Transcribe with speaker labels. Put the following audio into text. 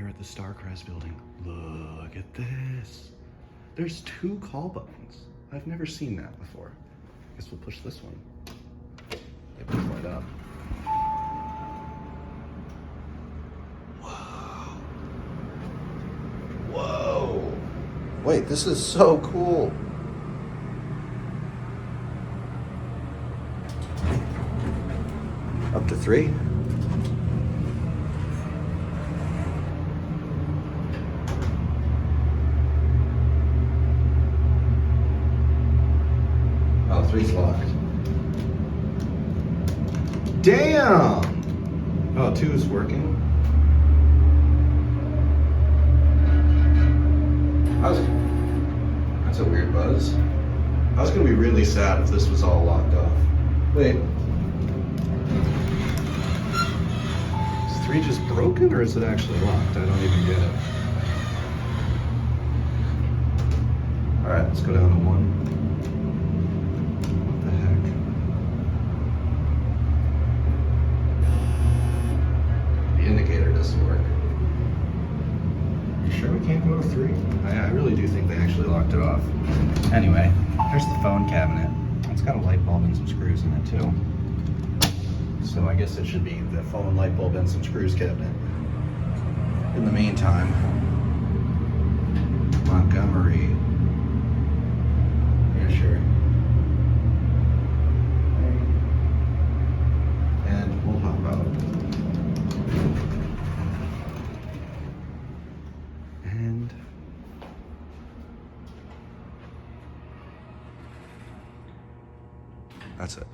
Speaker 1: here at the Cres building. Look at this. There's 2 call buttons. I've never seen that before. I guess we'll push this one. It push right up. Whoa. Whoa. Wait, this is so cool. Up to 3. Oh, 3's locked. Damn! Oh, 2 is working. That's a weird buzz. I was gonna be really sad if this was all locked off. Wait. Is 3 just broken or is it actually locked? I don't even get it. Alright, let's go down to 1. What the heck? The indicator doesn't work. You sure we can't go to 3? I really do think they actually locked it off. Anyway, there's the phone cabinet. It's got a light bulb and some screws in it too. So I guess it should be the phone, light bulb, and some screws cabinet. In the meantime, Montgomery. Yeah, sure. And we'll hop out. And that's it.